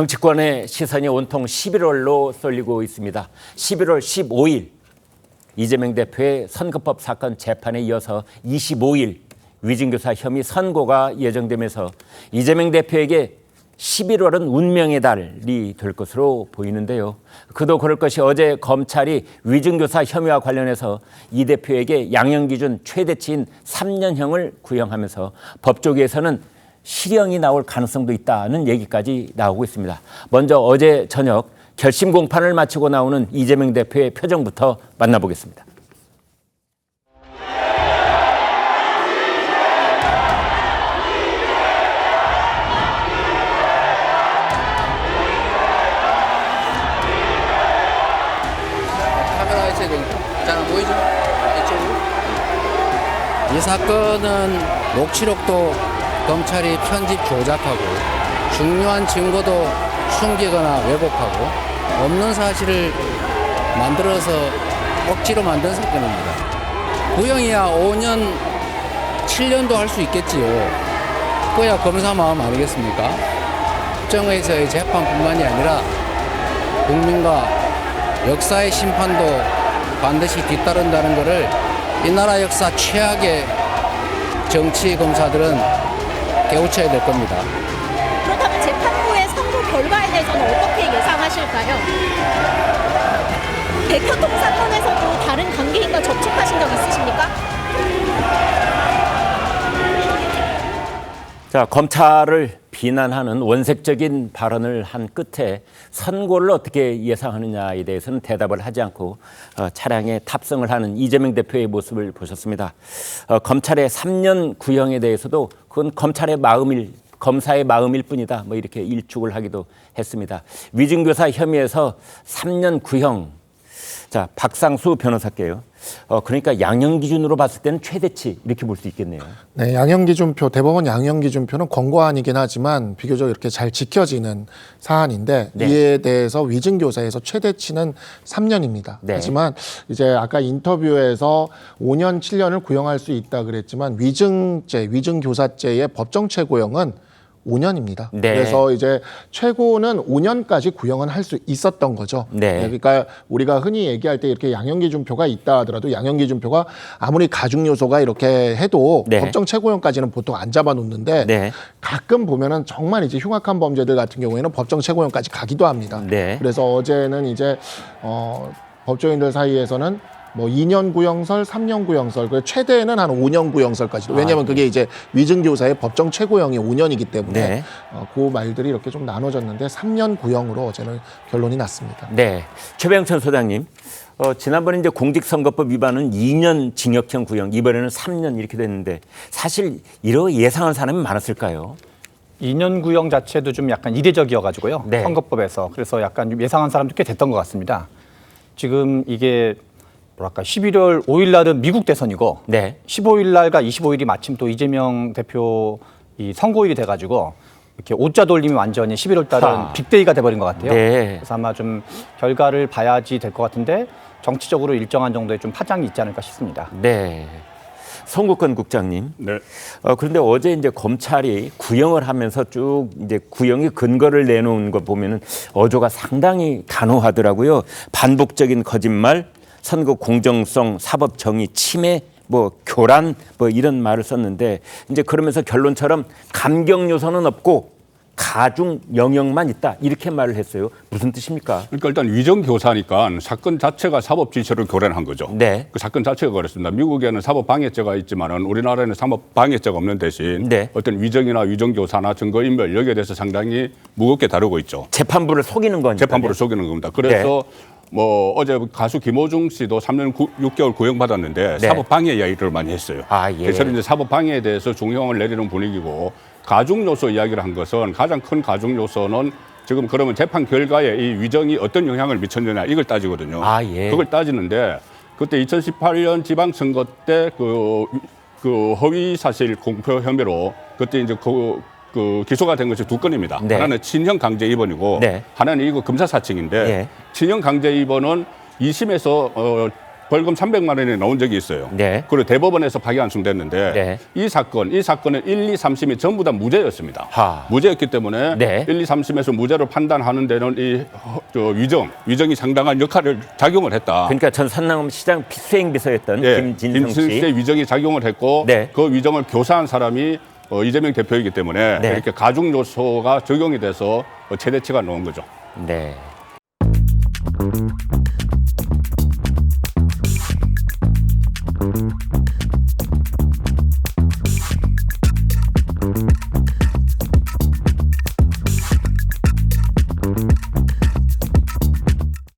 정치권의 시선이 온통 11월로 쏠리고 있습니다. 11월 15일 이재명 대표의 선거법 사건 재판에 이어서 25일 위증교사 혐의 선고가 예정되면서 이재명 대표에게 11월은 운명의 달이 될 것으로 보이는데요. 그도 그럴 것이 어제 검찰이 위증교사 혐의와 관련해서 이 대표에게 양형기준 최대치인 3년형을 구형하면서 법조계에서는 실형이 나올 가능성도 있다는 얘기까지 나오고 있습니다. 먼저 어제 저녁 결심 공판을 마치고 나오는 이재명 대표의 표정부터 만나보겠습니다. 카메라 있어야 되니까. 잘 안 보이죠? 이쪽으로. 이 사건은 녹취록도 검찰이 편집 조작하고 중요한 증거도 숨기거나 왜곡하고 없는 사실을 만들어서 억지로 만든 사건입니다. 구형이야 5년, 7년도 할 수 있겠지요. 그야 검사 마음 아니겠습니까? 국정에서의 재판뿐만이 아니라 국민과 역사의 심판도 반드시 뒤따른다는 것을 이 나라 역사 최악의 정치 검사들은 깨우쳐야 될 겁니다. 그렇다면 재판부의 선고 결과에 대해서는 어떻게 예상하실까요? 백현동 사건에서도 다른 관계인과 접촉하신 적 있으십니까? 자, 검찰을 비난하는 원색적인 발언을 한 끝에 선고를 어떻게 예상하느냐에 대해서는 대답을 하지 않고 차량에 탑승을 하는 이재명 대표의 모습을 보셨습니다. 검찰의 3년 구형에 대해서도 그건 검사의 마음일 뿐이다. 뭐 이렇게 일축을 하기도 했습니다. 위증교사 혐의에서 3년 구형. 자, 박상수 변호사께요. 그러니까 양형 기준으로 봤을 때는 최대치 이렇게 볼 수 있겠네요. 네, 양형기준표, 대법원 양형기준표는 권고안이긴 하지만 비교적 이렇게 잘 지켜지는 사안인데 네. 이에 대해서 위증교사에서 최대치는 3년입니다. 네. 하지만 이제 아까 인터뷰에서 5년, 7년을 구형할 수 있다 그랬지만 위증교사죄의 법정 최고형은 5년입니다. 네. 그래서 이제 최고는 5년까지 구형은 할 수 있었던 거죠. 네. 그러니까 우리가 흔히 얘기할 때 이렇게 양형기준표가 있다 하더라도 양형기준표가 아무리 가중 요소가 이렇게 해도 네. 법정 최고형까지는 보통 안 잡아놓는데 네. 가끔 보면은 정말 이제 흉악한 범죄들 같은 경우에는 법정 최고형까지 가기도 합니다. 네. 그래서 어제는 이제 법조인들 사이에서는 뭐 2년 구형설, 3년 구형설, 그 최대는 한 5년 구형설까지도. 왜냐하면 그게 이제 위증교사의 법정 최고형이 5년이기 때문에 네. 그 말들이 이렇게 좀 나눠졌는데 3년 구형으로 어제는 결론이 났습니다. 네. 최병천 소장님. 지난번에 이제 공직선거법 위반은 2년 징역형 구형, 이번에는 3년 이렇게 됐는데 사실 이러 예상한 사람이 많았을까요? 2년 구형 자체도 좀 약간 이례적이어가지고요. 네. 선거법에서. 그래서 약간 예상한 사람도 꽤 됐던 것 같습니다. 지금 이게 뭐랄까 11월 5일 날은 미국 대선이고 네. 15일 날과 25일이 마침 또 이재명 대표 이 선고일이 돼가지고 이렇게 오자 돌림이 완전히 11월 달은 빅데이가 돼버린 것 같아요. 네. 그래서 아마 좀 결과를 봐야지 될 것 같은데 정치적으로 일정한 정도의 좀 파장이 있지 않을까 싶습니다. 네. 송국건 국장님. 네. 그런데 어제 이제 검찰이 구형을 하면서 쭉 이제 구형의 근거를 내놓은 거 보면은 어조가 상당히 단호하더라고요. 반복적인 거짓말, 선거 공정성, 사법 정의 침해, 뭐 교란, 뭐 이런 말을 썼는데 이제 그러면서 결론처럼 감경 요소는 없고 가중 영역만 있다 이렇게 말을 했어요. 무슨 뜻입니까? 그러니까 일단 위정교사니까 사건 자체가 사법 질서를 교란한 거죠. 네. 그 사건 자체가 그렇습니다. 미국에는 사법 방해죄가 있지만은 우리나라에는 사법 방해죄가 없는 대신 네. 어떤 위정이나 위정교사나 증거인멸 여기에 대해서 상당히 무겁게 다루고 있죠. 재판부를 속이는 거니까. 재판부를 속이는 겁니다. 그래서 뭐 어제 가수 김호중 씨도 3년 6개월 구형 받았는데 네. 사법 방해 이야기를 많이 했어요. 아, 예. 그래서 이제 사법 방해에 대해서 중형을 내리는 분위기고 가중 요소 이야기를 한 것은 가장 큰 가중 요소는 지금 그러면 재판 결과에 이 위정이 어떤 영향을 미쳤느냐 이걸 따지거든요. 아, 예. 그걸 따지는데 그때 2018년 지방선거 때 그 허위 사실 공표 혐의로 그때 이제 그 기소가 된 것이 두 건입니다. 네. 하나는 친형 강제 입원이고 네. 하나는 이거 검사 사칭인데 예. 친형 강제 입원은 2심에서 벌금 300만 원이 나온 적이 있어요. 네. 그리고 대법원에서 파기환송됐는데 네. 이 사건은 1, 2, 3심이 전부 다 무죄였습니다. 하. 무죄였기 때문에 네. 1, 2, 3심에서 무죄로 판단하는 데는 이 위정이 상당한 역할을 작용을 했다. 그러니까 전 선남금 시장 수행비서였던 예, 김진성 김진수의 씨. 위정이 작용을 했고 네. 그 위정을 교사한 사람이 이재명 대표이기 때문에 네. 이렇게 가중 요소가 적용이 돼서 최대치가 나온 거죠. 네.